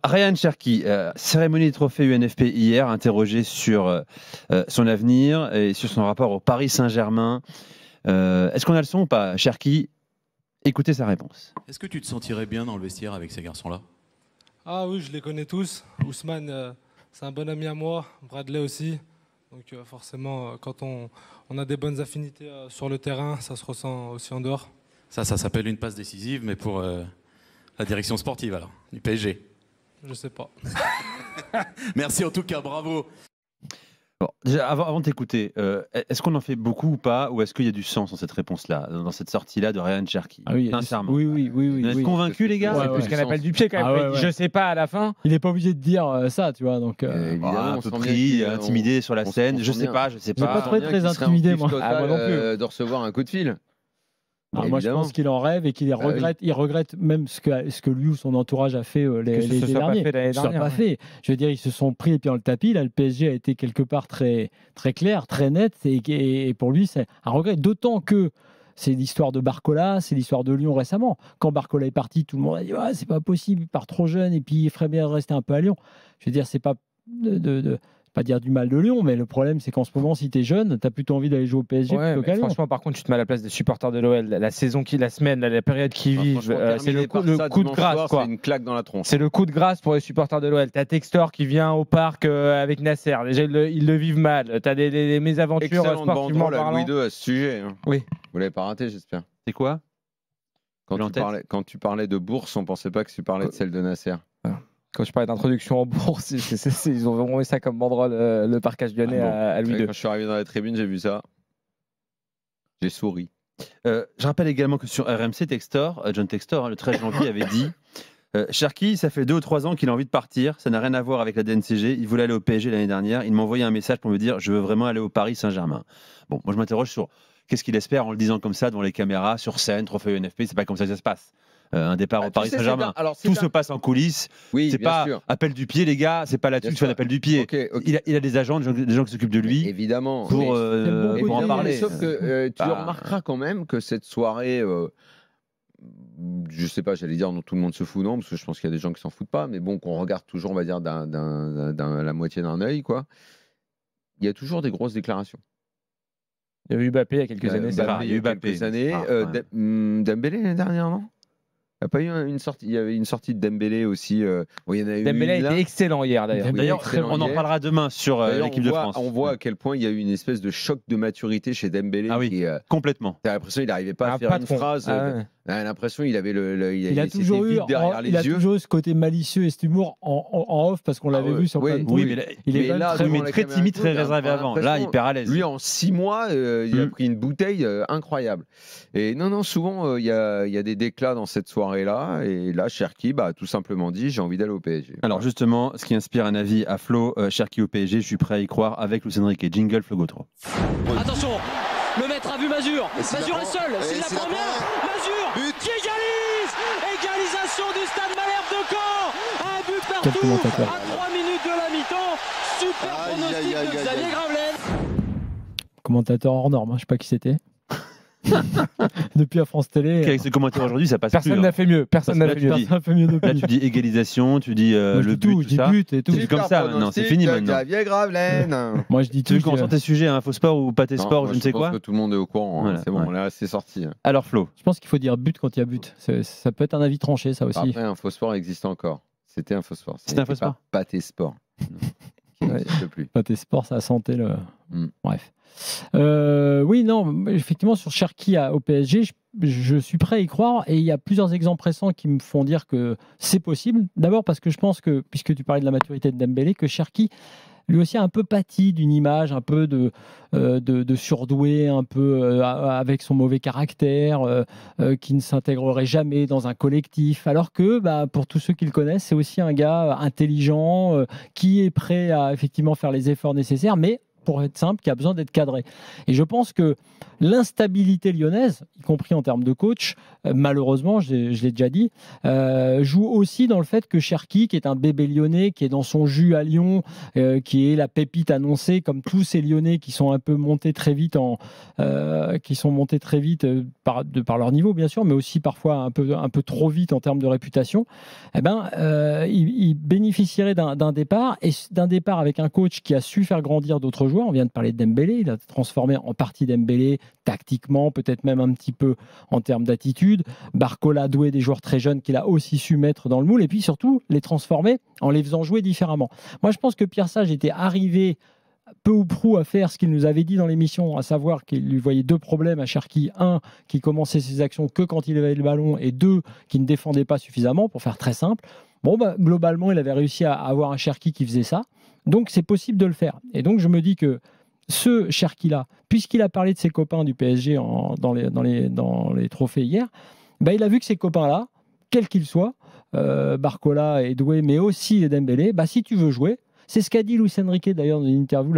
Ryan Cherki, cérémonie des trophées UNFP hier, interrogé sur son avenir et sur son rapport au Paris Saint-Germain. Est-ce qu'on a le son ou pas, Cherki? Écoutez sa réponse. Est-ce que tu te sentirais bien dans le vestiaire avec ces garçons-là? Ah oui, je les connais tous. Ousmane, c'est un bon ami à moi. Bradley aussi. Donc forcément, quand on a des bonnes affinités sur le terrain, ça se ressent aussi en dehors. Ça s'appelle une passe décisive, mais pour la direction sportive alors, du PSG. Je sais pas. Merci en tout cas, bravo. Bon, déjà, avant de t'écouter, est-ce qu'on en fait beaucoup ou pas, ou est-ce qu'il y a du sens dans cette réponse-là, dans cette sortie-là de Ryan Cherki? Ah oui, sincèrement. Oui. Vous êtes convaincus, les gars? Ouais, C'est plus qu'un appel du pied quand même. Ah ouais. Je sais pas à la fin. Il n'est pas obligé de dire ça, tu vois. Donc, Un Évidemment, peu pris, intimidé sur la scène. Je sais pas. J'ai pas trouvé très intimidé, moi. Ah, moi non plus. de recevoir un coup de fil. moi, je pense qu'il en rêve et qu'il regrette. Il regrette même ce que lui ou son entourage a fait les derniers. Ça n'a pas fait. Je veux dire, ils se sont pris les pieds dans le tapis. Là, le PSG a été quelque part très, très clair, très net. Et pour lui, c'est un regret. D'autant que c'est l'histoire de Barcola, c'est l'histoire de Lyon récemment. Quand Barcola est parti, tout le monde a dit c'est pas possible, il part trop jeune et puis il ferait bien rester un peu à Lyon. Je veux dire, c'est pas pas dire du mal de Lyon, mais le problème, c'est qu'en ce moment, si tu es jeune, tu as plutôt envie d'aller jouer au PSG plutôt qu'à Lyon. Franchement, par contre, tu te mets à la place des supporters de l'OL. La saison la semaine, la période qu'ils vivent, c'est le coup de grâce. C'est une claque dans la tronche. C'est le coup de grâce pour les supporters de l'OL. Tu as Textor qui vient au parc avec Nasser. Déjà, ils le vivent mal. Tu as des mésaventures sportivement parlant. Louis II à ce sujet. Oui. Vous l'avez pas raté, j'espère. C'est quoi? Quand tu parlais de bourse, on pensait pas que tu parlais de celle de Nasser. Quand je parlais d'introduction en bourse, ils ont vraiment eu ça comme banderole, le parcage lyonnais à Louis II. Quand je suis arrivé dans la tribune, j'ai vu ça. J'ai souri. Je rappelle également que sur RMC, John Textor, le 13 janvier, avait dit Cherki, ça fait 2 ou 3 ans qu'il a envie de partir. Ça n'a rien à voir avec la DNCG. Il voulait aller au PSG l'année dernière. Il m'a envoyé un message pour me dire je veux vraiment aller au Paris Saint-Germain. Bon, moi je m'interroge sur qu'est-ce qu'il espère en le disant comme ça devant les caméras, sur scène, trophée UNFP. C'est pas comme ça que ça se passe. Un départ au Paris Saint-Germain. Tout se passe en coulisses. Oui, c'est pas appel du pied, les gars. C'est pas là-dessus que c'est un appel du pied. Okay. Il a des agents, des gens qui s'occupent de lui. Évidemment. Pour en parler. Sauf que tu remarqueras quand même que cette soirée, je sais pas, j'allais dire dont tout le monde se fout, non, parce que je pense qu'il y a des gens qui s'en foutent pas, mais bon, qu'on regarde toujours, on va dire, la moitié d'un œil, quoi. Il y a toujours des grosses déclarations. Il y a eu Mbappé il y a quelques années. Il y a eu quelques années. Dembélé l'année dernière, non? Il n'y a pas eu une sortie. Il y avait une sortie de Dembélé aussi. Il y en a eu Dembélé a été excellent hier d'ailleurs. D'ailleurs, on en parlera demain sur l'équipe de France. On voit à quel point il y a eu une espèce de choc de maturité chez Dembélé. Ah oui, complètement. Tu as l'impression qu'il n'arrivait pas à faire une phrase. On a l'impression qu'il avait il a toujours eu ce côté malicieux et cet humour en off parce qu'on l'avait vu sur plein de trucs. Il est très timide, très réservé avant. Là, hyper à l'aise. Lui, en 6 mois, il a pris une bouteille incroyable. Et non, souvent, il y a des déclats dans cette soirée-là. Et là, Cherki a tout simplement dit j'ai envie d'aller au PSG. Alors, justement, ce qui inspire un avis à Flo, Cherki au PSG, je suis prêt à y croire avec Luis Enrique. Jingle, Flo Gautreau. Attention, le maître a vu Mazur. Mazur est seul. S'il la prend bien, Mazur qui égalise. Égalisation du Stade Malherbe de Caen. Un but partout à 3 minutes de la mi-temps. Super pronostic de Xavier Gravelaine. Commentateur hors norme, je ne sais pas qui c'était. Depuis à France Télé. Avec ce commentaire aujourd'hui, ça passe Personne plus. N'a fait mieux. Personne n'a fait mieux. Là, tu dis égalisation, tu dis le but, tout ça. But et tout. C'est comme ça maintenant, c'est fini maintenant. Xavier Gravelaine. Moi, je dis tout. Tu veux qu'on sorte tes sujets, Info Sport ou Pâté Sport, je ne sais quoi. Je pense que tout le monde est au courant. Voilà, c'est bon, là, c'est sorti. Alors, Flo. Je pense qu'il faut dire but quand il y a but. Ça peut être un avis tranché, ça aussi. Après, Info Sport existe encore. C'était Info Sport. C'était Info Sport. Pâté Sport. Qui n'existe plus. Pâté Sport, ça a santé le. Bref. Oui, non, effectivement, sur Cherki au PSG, je suis prêt à y croire et il y a plusieurs exemples récents qui me font dire que c'est possible. D'abord parce que je pense que, puisque tu parlais de la maturité de Dembélé, que Cherki, lui aussi, a un peu pâti d'une image, un peu de surdoué, un peu avec son mauvais caractère, qui ne s'intégrerait jamais dans un collectif. Alors que, pour tous ceux qui le connaissent, c'est aussi un gars intelligent, qui est prêt à effectivement faire les efforts nécessaires, mais pour être simple, qui a besoin d'être cadré. Et je pense que l'instabilité lyonnaise, y compris en termes de coach, malheureusement, je l'ai déjà dit, joue aussi dans le fait que Cherki, qui est un bébé lyonnais, qui est dans son jus à Lyon, qui est la pépite annoncée, comme tous ces Lyonnais qui sont un peu montés très vite par leur niveau, bien sûr, mais aussi parfois un peu trop vite en termes de réputation, il bénéficierait d'un départ, et d'un départ avec un coach qui a su faire grandir d'autres joueurs. On vient de parler de Dembélé, il a transformé en partie Dembélé tactiquement, peut-être même un petit peu en termes d'attitude. Barcola, Doué, des joueurs très jeunes qu'il a aussi su mettre dans le moule, et puis surtout les transformer en les faisant jouer différemment. Moi, je pense que Pierre Sage était arrivé peu ou prou à faire ce qu'il nous avait dit dans l'émission, à savoir qu'il lui voyait deux problèmes à Cherki. Un, qui commençait ses actions que quand il avait le ballon, et deux, qui ne défendait pas suffisamment, pour faire très simple. Globalement, il avait réussi à avoir un Cherki qui faisait ça. Donc, c'est possible de le faire. Et donc, je me dis que ce Cherki-là, puisqu'il a parlé de ses copains du PSG dans les trophées hier, il a vu que ces copains-là, quels qu'ils soient, Barcola et Doué, mais aussi Dembélé, si tu veux jouer, c'est ce qu'a dit Luis Enrique d'ailleurs dans une interview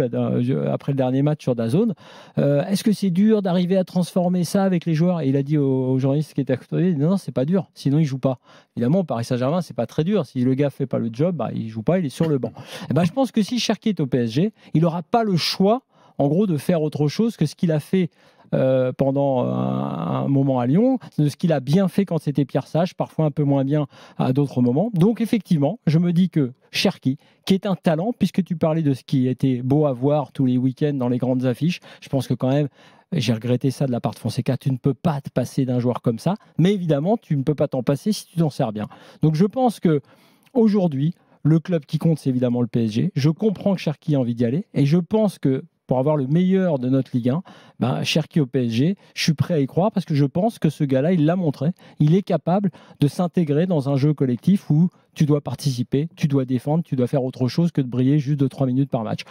après le dernier match sur DAZN. Est-ce que c'est dur d'arriver à transformer ça avec les joueurs? Et il a dit aux journalistes qui étaient à côté, non, c'est pas dur, sinon il joue pas. Évidemment, au Paris Saint-Germain, c'est pas très dur. Si le gars fait pas le job, il joue pas, il est sur le banc. Je pense que si Cherki est au PSG, il n'aura pas le choix, en gros, de faire autre chose que ce qu'il a fait pendant un moment à Lyon, de ce qu'il a bien fait quand c'était Pierre Sage, parfois un peu moins bien à d'autres moments. Donc effectivement, je me dis que Cherki, qui est un talent, puisque tu parlais de ce qui était beau à voir tous les week-ends dans les grandes affiches, je pense que quand même, j'ai regretté ça de la part de Fonseca, tu ne peux pas te passer d'un joueur comme ça, mais évidemment, tu ne peux pas t'en passer si tu t'en sers bien. Donc je pense que aujourd'hui, le club qui compte, c'est évidemment le PSG. Je comprends que Cherki a envie d'y aller, et je pense que pour avoir le meilleur de notre Ligue 1, Cherki au PSG, je suis prêt à y croire parce que je pense que ce gars-là, il l'a montré. Il est capable de s'intégrer dans un jeu collectif où tu dois participer, tu dois défendre, tu dois faire autre chose que de briller juste 2-3 minutes par match.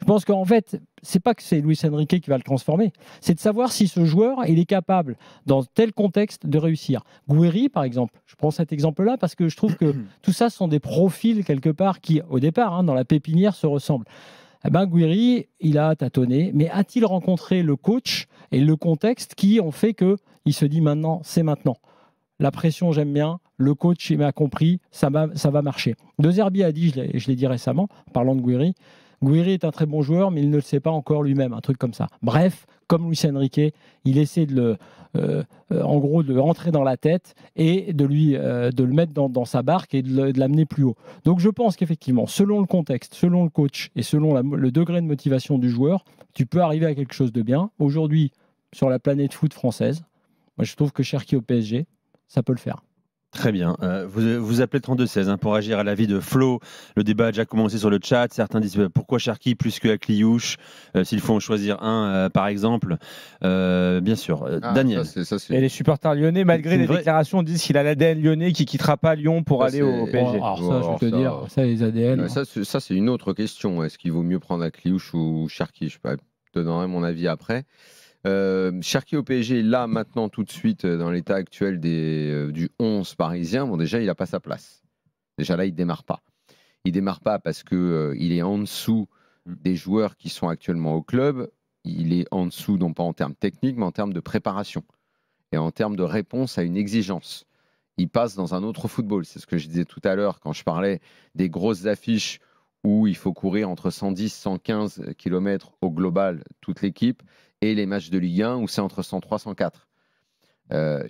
Je pense qu'en fait, c'est pas que c'est Luis Enrique qui va le transformer, c'est de savoir si ce joueur, il est capable, dans tel contexte, de réussir. Gouiri, par exemple, je prends cet exemple-là parce que je trouve que tout ça sont des profils quelque part qui, au départ, dans la pépinière, se ressemblent. Gouiri, il a tâtonné, mais a-t-il rencontré le coach et le contexte qui ont fait qu'il se dit maintenant, c'est maintenant. La pression, j'aime bien. Le coach, il m'a compris, ça va marcher. De Zerbi a dit, je l'ai dit récemment, en parlant de Gouiri, Gouiri est un très bon joueur, mais il ne le sait pas encore lui-même, un truc comme ça. Bref, comme Luis Enrique, il essaie de rentrer dans la tête et de le mettre dans sa barque et de l'amener plus haut. Donc je pense qu'effectivement, selon le contexte, selon le coach et selon le degré de motivation du joueur, tu peux arriver à quelque chose de bien. Aujourd'hui, sur la planète foot française, moi je trouve que Cherki au PSG, ça peut le faire. Très bien. Vous appelez 32-16 pour agir à l'avis de Flo. Le débat a déjà commencé sur le chat. Certains disent pourquoi Cherki plus que Akliouche s'il faut en choisir un, par exemple. Bien sûr. Daniel. Et les supporters lyonnais, malgré les déclarations, disent qu'il a l'ADN lyonnais qui ne quittera pas Lyon pour aller au PSG. Alors ça, je peux te dire, ça, les ADN. Ça, c'est une autre question. Est-ce qu'il vaut mieux prendre Akliouche ou Cherki? Je te donnerai mon avis après. Cherki au PSG, là, maintenant, tout de suite, dans l'état actuel du 11 parisien, déjà, il n'a pas sa place. Déjà, là, il ne démarre pas. Il ne démarre pas parce qu'il est en dessous des joueurs qui sont actuellement au club. Il est en dessous, non pas en termes techniques, mais en termes de préparation et en termes de réponse à une exigence. Il passe dans un autre football. C'est ce que je disais tout à l'heure quand je parlais des grosses affiches où il faut courir entre 110 et 115 km au global, toute l'équipe, et les matchs de Ligue 1 où c'est entre 103 et 104.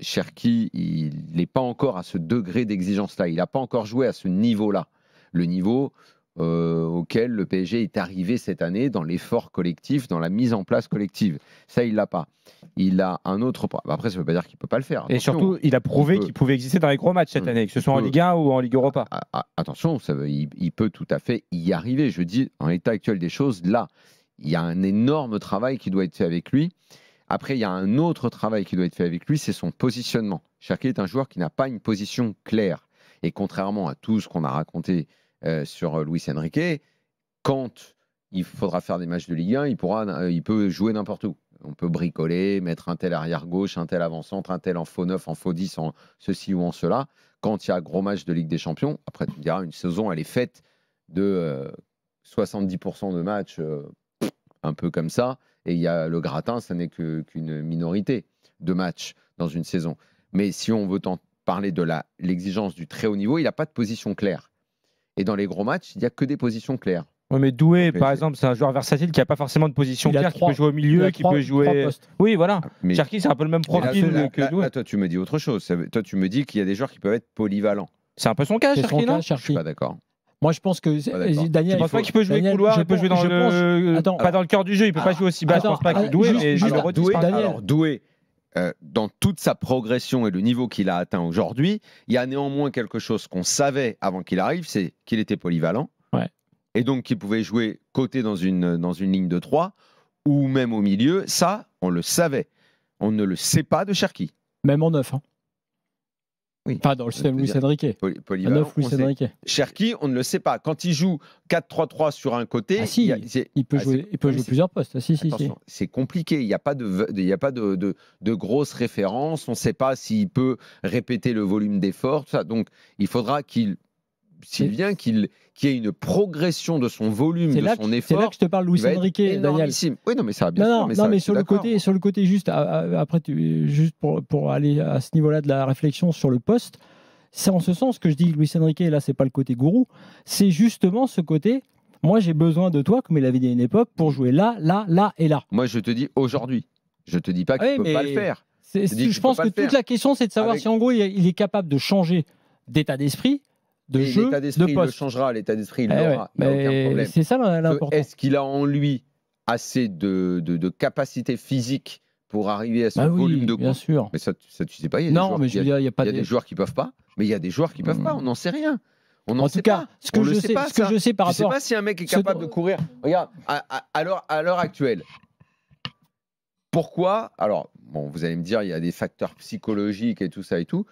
Cherki, il n'est pas encore à ce degré d'exigence-là. Il n'a pas encore joué à ce niveau-là. Le niveau auquel le PSG est arrivé cette année dans l'effort collectif, dans la mise en place collective. Ça, il ne l'a pas. Il a un autre... Après, ça ne veut pas dire qu'il ne peut pas le faire. Attention, et surtout, il a prouvé qu'il pouvait exister dans les gros matchs cette année, que ce soit en Ligue 1 ou en Ligue Europa. Attention, il peut tout à fait y arriver. Je dis, en l'état actuel des choses, là, il y a un énorme travail qui doit être fait avec lui. Après, il y a un autre travail qui doit être fait avec lui, c'est son positionnement. Cherki est un joueur qui n'a pas une position claire. Et contrairement à tout ce qu'on a raconté sur Luis Enrique, quand il faudra faire des matchs de Ligue 1, il peut jouer n'importe où. On peut bricoler, mettre un tel arrière-gauche, un tel avant-centre, un tel en faux 9, en faux 10, en ceci ou en cela. Quand il y a gros match de Ligue des Champions, après tu me diras, une saison, elle est faite de 70% de matchs un peu comme ça. Et il y a le gratin, ça n'est qu'une minorité de matchs dans une saison. Mais si on veut parler de l'exigence du très haut niveau, il n'a pas de position claire. Et dans les gros matchs, il n'y a que des positions claires. Oui, mais Doué, par exemple, c'est un joueur versatile qui n'a pas forcément de position claire, qui peut jouer au milieu, qui peut jouer. Oui, voilà. Cherki, c'est un peu le même profil que Doué. Toi, tu me dis autre chose. Toi, tu me dis qu'il y a des joueurs qui peuvent être polyvalents. C'est un peu son cas, Cherki, non ? Je ne suis pas d'accord. Moi, je pense que Daniel. Je pense pas qu'il peut jouer couloir, il peut jouer pas dans le cœur du jeu, il peut pas jouer aussi bas. Je pense pas que Doué, mais Doué, dans toute sa progression et le niveau qu'il a atteint aujourd'hui, il y a néanmoins quelque chose qu'on savait avant qu'il arrive, c'est qu'il était polyvalent. Et donc qu'il pouvait jouer côté dans une ligne de 3 ou même au milieu. Ça, on le savait. On ne le sait pas de Cherki. Même en 9. Hein. Oui. Enfin, dans le système Luis Enrique. Polyvalent. Cherki, on ne le sait pas. Quand il joue 4-3-3 sur un côté, il peut jouer plusieurs postes. C'est compliqué. Il n'y a pas de grosses références. On ne sait pas s'il peut répéter le volume d'effort. Donc, il faudra qu'il y ait une progression de son volume, de son effort. C'est là que je te parle, Luis Enrique, Daniel. Oui, non, mais ça, bien sûr. Non, mais sur le côté juste, après, juste pour aller à ce niveau-là de la réflexion sur le poste, c'est en ce sens que je dis que Luis Enrique, là, c'est pas le côté gourou, c'est justement ce côté. Moi, j'ai besoin de toi, comme il avait dit à une époque, pour jouer là, là, là et là. Moi, je te dis aujourd'hui. Je te dis pas qu'il ne peut pas le faire. Je pense que toute la question, c'est de savoir si en gros, il est capable de changer d'état d'esprit. L'état d'esprit, il le changera, l'état d'esprit, il l'aura, il n'y a aucun problème. C'est ça l'important. Est-ce qu'il a en lui assez de capacité physique pour arriver à ce volume de bien sûr. Mais ça, tu sais pas, il y a des joueurs qui peuvent pas, mais il y a des joueurs qui peuvent pas, on n'en sait rien. En tout cas, ce que je sais par rapport... Je ne sais pas si un mec est capable de courir. Regarde, à l'heure actuelle, pourquoi... Alors, bon, vous allez me dire, il y a des facteurs psychologiques et tout ça et tout.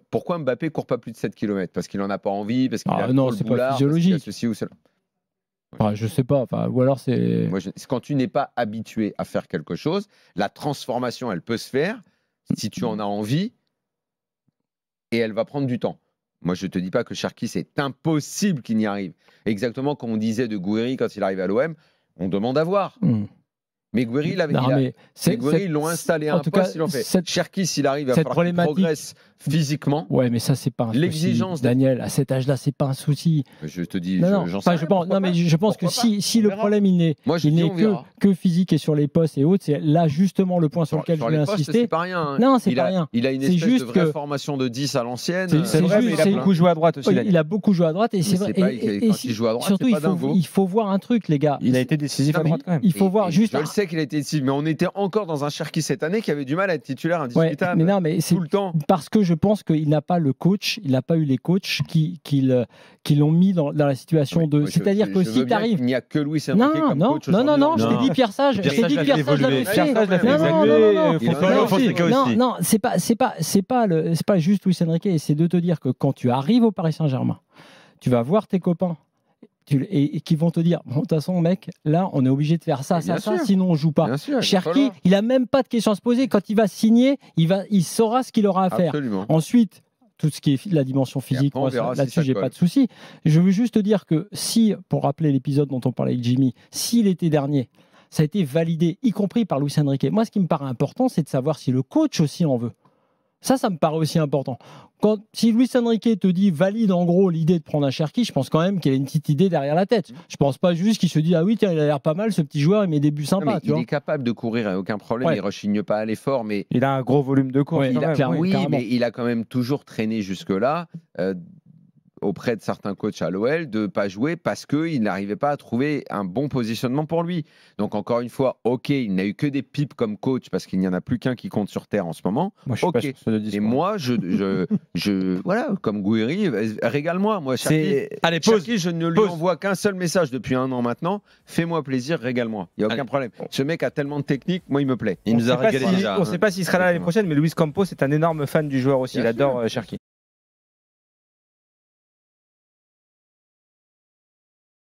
Pourquoi Mbappé court pas plus de 7 km? Parce qu'il en a pas envie, parce qu'il a non, c'est pas physiologique. Ceci ou cela. Je sais pas, ou alors c'est... Quand tu n'es pas habitué à faire quelque chose, la transformation, elle peut se faire si tu en as envie et elle va prendre du temps. Moi, je te dis pas que Cherki, c'est impossible qu'il n'y arrive. Exactement comme on disait de Gouiri quand il arrive à l'OM, on demande à voir. Mais Gouiri, ils l'ont installé à un poste, ils l'ont fait. Cherki, s'il arrive à faire qu'il progresse physiquement. Ouais, mais ça, c'est pas un l'exigence souci. Daniel, à cet âge-là, c'est pas un souci. Je te dis, je pense que si le problème, il n'est que physique et sur les postes et autres, c'est là justement le point sur lequel je voulais insister. C'est pas rien. Non, c'est pas rien. Il a une espèce de vraie formation de 10 à l'ancienne. C'est vrai, mais il a beaucoup joué à droite aussi. Il a beaucoup joué à droite et c'est vrai. Quand il joue à droite, surtout, il faut voir un truc, les gars. Il a été décisif à droite quand même. Il faut voir juste. Je le sais qu'il a été décisif, mais on était encore dans un Cherki cette année qui avait du mal à être titulaire indiscutable. Mais tout le temps. Parce que je pense qu'il n'a pas le coach, il n'a pas eu les coachs qui l'ont mis dans la situation de. C'est-à-dire que si tu arrives. Il n'y a que Luis Enrique comme coach. Non, je t'ai dit Pierre Sage. Je t'ai dit Pierre Sage l'avait fait. Non, c'est pas juste Luis Enrique, c'est de te dire que quand tu arrives au Paris Saint-Germain, tu vas voir tes copains. Et qui vont te dire, bon, de toute façon, mec, là, on est obligé de faire ça, sinon on joue pas. Cherki, il n'a même pas de questions à se poser. Quand il va signer, il saura ce qu'il aura à faire. Absolument. Ensuite, tout ce qui est la dimension physique, là-dessus, j'ai pas de souci. Je veux juste te dire que si, pour rappeler l'épisode dont on parlait avec Jimmy, si l'été dernier, ça a été validé, y compris par Luis Enrique, moi, ce qui me paraît important, c'est de savoir si le coach aussi en veut. Ça me paraît aussi important. Si Luis Enrique te dit valide en gros l'idée de prendre un Cherki, je pense quand même qu'il a une petite idée derrière la tête. Je pense pas juste qu'il se dit ah oui tiens il a l'air pas mal ce petit joueur, il met des buts sympas. Il est capable de courir, aucun problème, il rechigne pas à l'effort, mais il a un gros volume de course. Mais il a quand même toujours traîné jusque là. Auprès de certains coachs à l'OL de ne pas jouer parce qu'il n'arrivait pas à trouver un bon positionnement pour lui. Donc encore une fois, ok, il n'a eu que des pipes comme coach parce qu'il n'y en a plus qu'un qui compte sur terre en ce moment. Moi, je suis pas sur ce discours. Et moi, voilà, comme Gouiri, régale-moi. Moi, Cherki, je ne lui envoie qu'un seul message depuis 1 an maintenant. Fais-moi plaisir, régale-moi. Il n'y a aucun problème. Ce mec a tellement de technique, moi, il me plaît. Il nous a régalé déjà. On ne sait pas s'il sera là l'année prochaine, mais Luis Campos est un énorme fan du joueur aussi. Il adore Cherki.